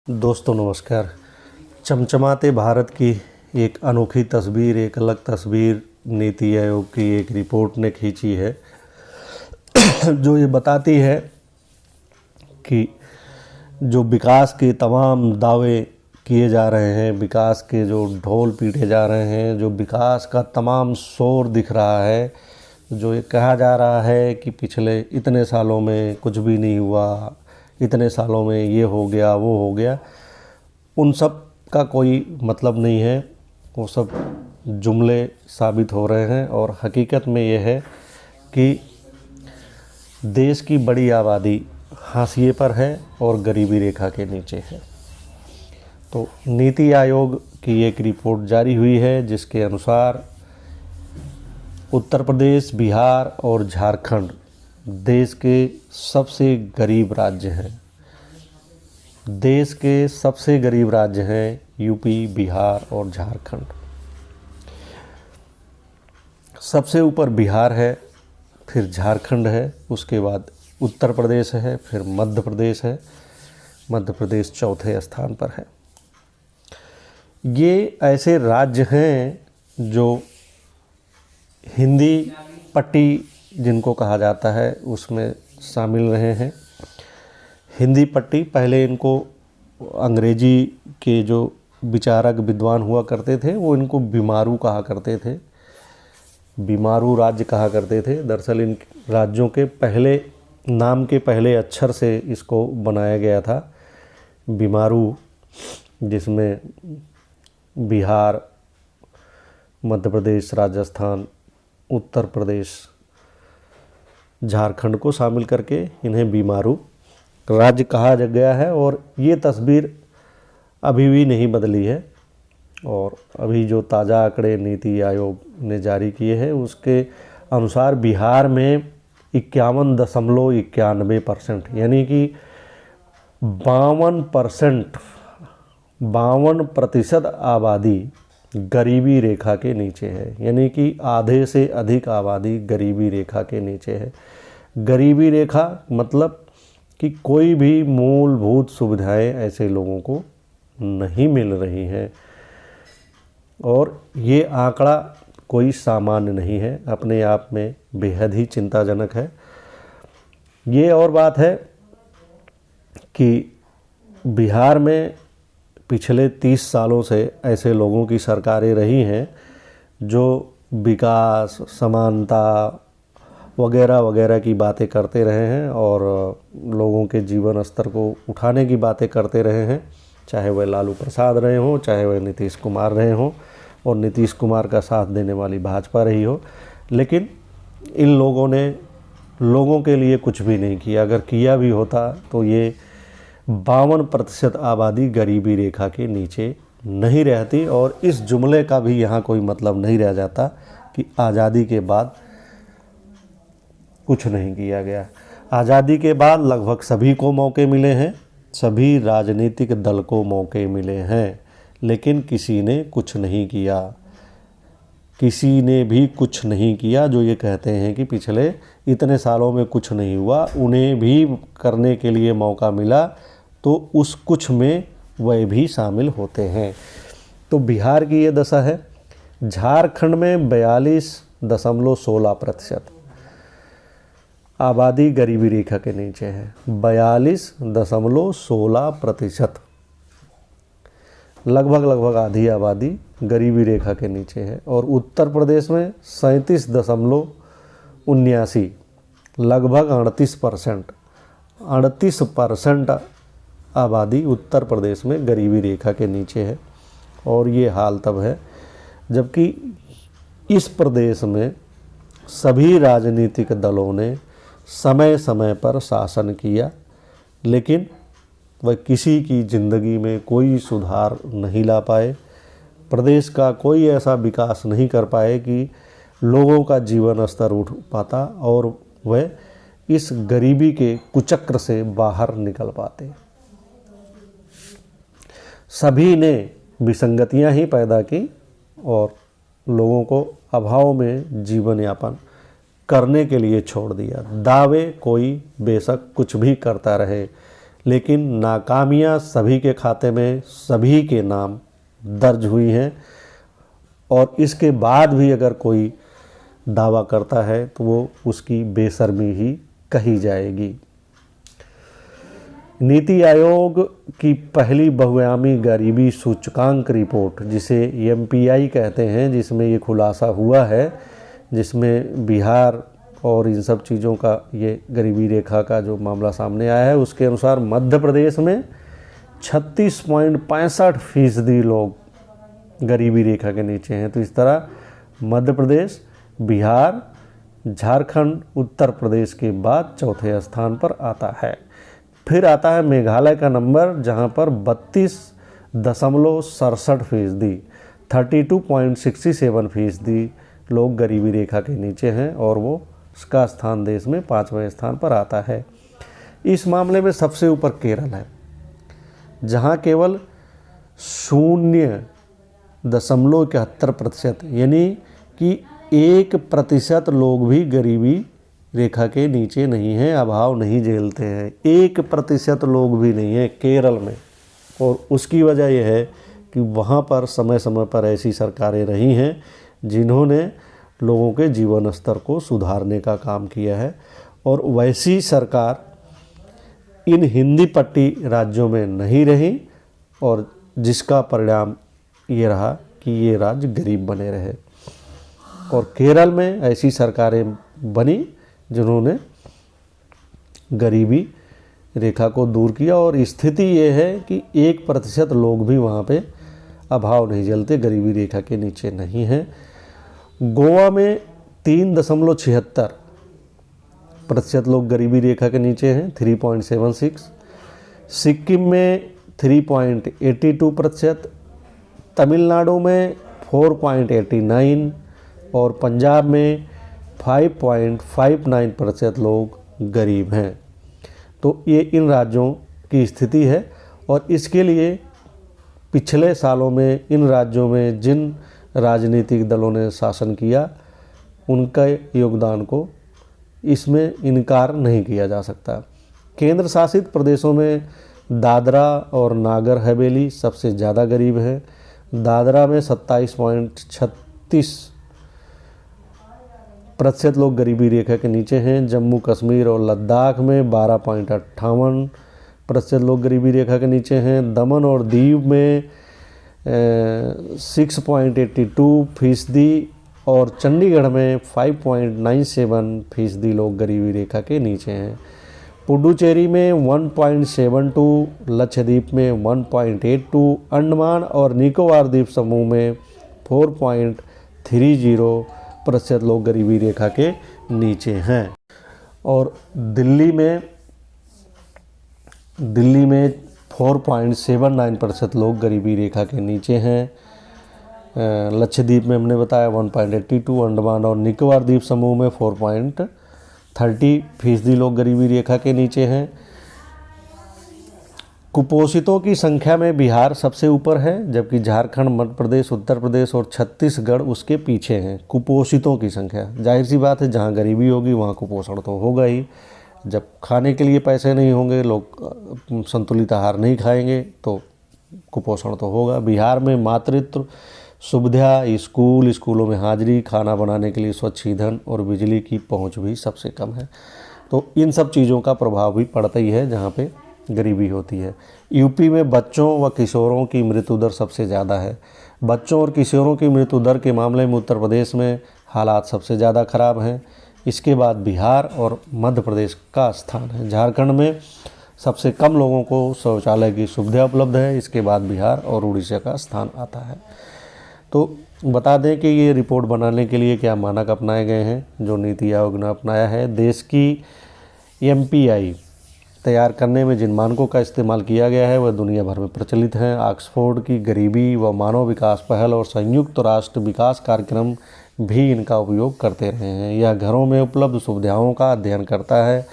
दोस्तों नमस्कार। चमचमाते भारत की एक अनोखी तस्वीर, एक अलग तस्वीर नीति आयोग की एक रिपोर्ट ने खींची है जो ये बताती है कि जो विकास के तमाम दावे किए जा रहे हैं, विकास के जो ढोल पीटे जा रहे हैं, जो विकास का तमाम शोर दिख रहा है, जो ये कहा जा रहा है कि पिछले इतने सालों में कुछ भी नहीं हुआ, इतने सालों में ये हो गया वो हो गया, उन सब का कोई मतलब नहीं है। वो सब जुमले साबित हो रहे हैं और हकीकत में ये है कि देश की बड़ी आबादी हाशिए पर है और गरीबी रेखा के नीचे है। तो नीति आयोग की एक रिपोर्ट जारी हुई है जिसके अनुसार उत्तर प्रदेश, बिहार और झारखंड देश के सबसे गरीब राज्य हैं। देश के सबसे गरीब राज्य हैं यूपी, बिहार और झारखंड। सबसे ऊपर बिहार है, फिर झारखंड है, उसके बाद उत्तर प्रदेश है, फिर मध्य प्रदेश है। मध्य प्रदेश चौथे स्थान पर है। ये ऐसे राज्य हैं जो हिंदी पट्टी जिनको कहा जाता है उसमें शामिल रहे हैं। हिंदी पट्टी पहले इनको अंग्रेजी के जो विचारक विद्वान हुआ करते थे वो इनको बीमारू कहा करते थे, बीमारू राज्य कहा करते थे। दरअसल इन राज्यों के पहले नाम के पहले अक्षर से इसको बनाया गया था बीमारू, जिसमें बिहार, मध्य प्रदेश, राजस्थान, उत्तर प्रदेश, झारखंड को शामिल करके इन्हें बीमारू राज्य कहा गया है। और ये तस्वीर अभी भी नहीं बदली है। और अभी जो ताज़ा आंकड़े नीति आयोग ने जारी किए हैं उसके अनुसार बिहार में 51.91% यानी कि 52% आबादी गरीबी रेखा के नीचे है। यानी कि आधे से अधिक आबादी गरीबी रेखा के नीचे है। गरीबी रेखा मतलब कि कोई भी मूलभूत सुविधाएं ऐसे लोगों को नहीं मिल रही हैं। और ये आंकड़ा कोई सामान्य नहीं है, अपने आप में बेहद ही चिंताजनक है। ये और बात है कि बिहार में पिछले 30 सालों से ऐसे लोगों की सरकारें रही हैं जो विकास, समानता वगैरह वगैरह की बातें करते रहे हैं और लोगों के जीवन स्तर को उठाने की बातें करते रहे हैं, चाहे वह लालू प्रसाद रहे हों, चाहे वह नीतीश कुमार रहे हों और नीतीश कुमार का साथ देने वाली भाजपा रही हो। लेकिन इन लोगों ने लोगों के लिए कुछ भी नहीं किया। अगर किया भी होता तो ये 52% आबादी गरीबी रेखा के नीचे नहीं रहती। और इस जुमले का भी यहाँ कोई मतलब नहीं रह जाता कि आज़ादी के बाद कुछ नहीं किया गया। आज़ादी के बाद लगभग सभी को मौके मिले हैं, सभी राजनीतिक दल को मौके मिले हैं, लेकिन किसी ने कुछ नहीं किया। किसी ने भी कुछ नहीं किया। जो ये कहते हैं कि पिछले इतने सालों में कुछ नहीं हुआ, उन्हें भी करने के लिए मौका मिला तो उस कुछ में वह भी शामिल होते हैं। तो बिहार की ये दशा है। झारखंड में 42.16% आबादी गरीबी रेखा के नीचे है। 42.16%, लगभग आधी आबादी गरीबी रेखा के नीचे है। और उत्तर प्रदेश में 37.79, लगभग 38% आबादी उत्तर प्रदेश में गरीबी रेखा के नीचे है। और ये हाल तब है जबकि इस प्रदेश में सभी राजनीतिक दलों ने समय समय पर शासन किया, लेकिन वह किसी की ज़िंदगी में कोई सुधार नहीं ला पाए। प्रदेश का कोई ऐसा विकास नहीं कर पाए कि लोगों का जीवन स्तर उठ पाता और वह इस गरीबी के कुचक्र से बाहर निकल पाते। सभी ने विसंगतियां ही पैदा की और लोगों को अभाव में जीवन यापन करने के लिए छोड़ दिया। दावे कोई बेशक कुछ भी करता रहे, लेकिन नाकामियां सभी के खाते में सभी के नाम दर्ज हुई हैं, और इसके बाद भी अगर कोई दावा करता है तो वो उसकी बेशर्मी ही कही जाएगी। नीति आयोग की पहली बहुआयामी गरीबी सूचकांक रिपोर्ट, जिसे MPI कहते हैं, जिसमें ये खुलासा हुआ है, जिसमेमें बिहार और इन सब चीज़ों का ये गरीबी रेखा का जो मामला सामने आया है, उसके अनुसार मध्य प्रदेश में 36.65% लोग गरीबी रेखा के नीचे हैं। तो इस तरह मध्य प्रदेश, बिहार, झारखंड, उत्तर प्रदेश के बाद चौथे स्थान पर आता है। फिर आता है मेघालय का नंबर, जहां पर 32.67%, 32.67% लोग गरीबी रेखा के नीचे हैं, और वो उसका स्थान देश में 5वें स्थान पर आता है। इस मामले में सबसे ऊपर केरल है, जहां केवल 0.71%, यानी कि 1% लोग भी गरीबी रेखा के नीचे नहीं हैं, अभाव नहीं झेलते हैं। 1% लोग भी नहीं हैं केरल में। और उसकी वजह यह है कि वहाँ पर समय समय पर ऐसी सरकारें रही हैं जिन्होंने लोगों के जीवन स्तर को सुधारने का काम किया है, और वैसी सरकार इन हिंदी पट्टी राज्यों में नहीं रही, और जिसका परिणाम ये रहा कि ये राज्य गरीब बने रहे। और केरल में ऐसी सरकारें बनी जिन्होंने गरीबी रेखा को दूर किया, और स्थिति ये है कि 1% लोग भी वहाँ पे अभाव नहीं झेलते, गरीबी रेखा के नीचे नहीं हैं। गोवा में 3.76% लोग गरीबी रेखा के नीचे हैं, 3.76। सिक्किम में 3.82%, तमिलनाडु में 4.89, और पंजाब में 5.59% लोग गरीब हैं। तो ये इन राज्यों की स्थिति है, और इसके लिए पिछले सालों में इन राज्यों में जिन राजनीतिक दलों ने शासन किया, उनका योगदान को इसमें इनकार नहीं किया जा सकता। केंद्र शासित प्रदेशों में दादरा और नागर हवेली सबसे ज़्यादा गरीब है। दादरा में 27.36% लोग गरीबी रेखा के नीचे हैं। जम्मू कश्मीर और लद्दाख में 12.58% लोग गरीबी रेखा के नीचे हैं। दमन और दीव में 6.82% और चंडीगढ़ में 5.97% लोग गरीबी रेखा के नीचे हैं। पुडुचेरी में 1.72, लक्षद्वीप में 1.82, अंडमान और निकोबार द्वीप समूह में 4.30% लोग गरीबी रेखा के नीचे हैं। और दिल्ली में 4.79% लोग गरीबी रेखा के नीचे हैं। लक्षद्वीप में हमने बताया 1.82, अंडमान और निकोबार द्वीप समूह में 4.30% लोग गरीबी रेखा के नीचे हैं। कुपोषितों की संख्या में बिहार सबसे ऊपर है, जबकि झारखंड, मध्य प्रदेश, उत्तर प्रदेश और छत्तीसगढ़ उसके पीछे हैं। कुपोषितों की संख्या, जाहिर सी बात है, जहाँ गरीबी होगी वहाँ कुपोषण तो होगा ही। जब खाने के लिए पैसे नहीं होंगे, लोग संतुलित आहार नहीं खाएंगे, तो कुपोषण तो होगा। बिहार में मातृत्व सुविधा, स्कूलों में हाजिरी, खाना बनाने के लिए स्वच्छ ईंधन और बिजली की पहुंच भी सबसे कम है। तो इन सब चीज़ों का प्रभाव भी पड़ता ही है जहां पे गरीबी होती है। यूपी में बच्चों व किशोरों की मृत्यु दर सबसे ज़्यादा है। बच्चों और किशोरों की मृत्यु दर के मामले में उत्तर प्रदेश में हालात सबसे ज़्यादा खराब हैं। इसके बाद बिहार और मध्य प्रदेश का स्थान है। झारखंड में सबसे कम लोगों को शौचालय की सुविधा उपलब्ध है। इसके बाद बिहार और उड़ीसा का स्थान आता है। तो बता दें कि ये रिपोर्ट बनाने के लिए क्या मानक अपनाए गए हैं, जो नीति आयोग ने अपनाया है। देश की MPI तैयार करने में जिन मानकों का इस्तेमाल किया गया है वह दुनिया भर में प्रचलित हैं। ऑक्सफोर्ड की गरीबी व मानव विकास पहल और संयुक्त राष्ट्र विकास कार्यक्रम भी इनका उपयोग करते रहे हैं। यह घरों में उपलब्ध सुविधाओं का अध्ययन करता है।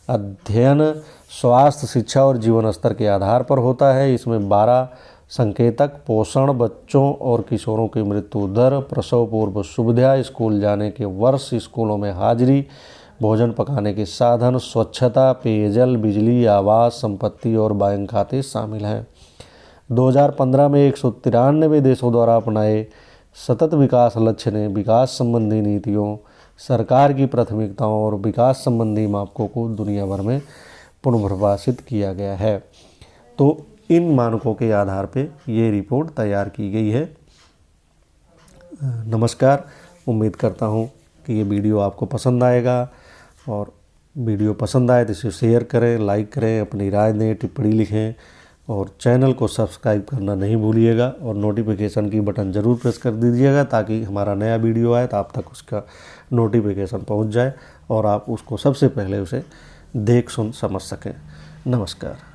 अध्ययन स्वास्थ्य, शिक्षा और जीवन स्तर के आधार पर होता है। इसमें 12 संकेतक पोषण, बच्चों और किशोरों की मृत्यु दर, प्रसव पूर्व सुविधा, स्कूल जाने के वर्ष, स्कूलों में हाजिरी, भोजन पकाने के साधन, स्वच्छता, पेयजल, बिजली, आवास, संपत्ति और बैंक खाते शामिल हैं। 2015 में 193 देशों द्वारा अपनाए सतत विकास लक्ष्य ने विकास संबंधी नीतियों, सरकार की प्राथमिकताओं और विकास संबंधी मापकों को दुनिया भर में पुनर्परिभाषित किया गया है। तो इन मानकों के आधार पे ये रिपोर्ट तैयार की गई है। नमस्कार, उम्मीद करता हूँ कि ये वीडियो आपको पसंद आएगा, और वीडियो पसंद आए तो इसे शेयर करें, लाइक करें, अपनी राय दें, टिप्पणी लिखें, और चैनल को सब्सक्राइब करना नहीं भूलिएगा, और नोटिफिकेशन की बटन ज़रूर प्रेस कर दीजिएगा ताकि हमारा नया वीडियो आए तो आप तक उसका नोटिफिकेशन पहुंच जाए और आप उसको सबसे पहले उसे देख सुन समझ सकें। नमस्कार।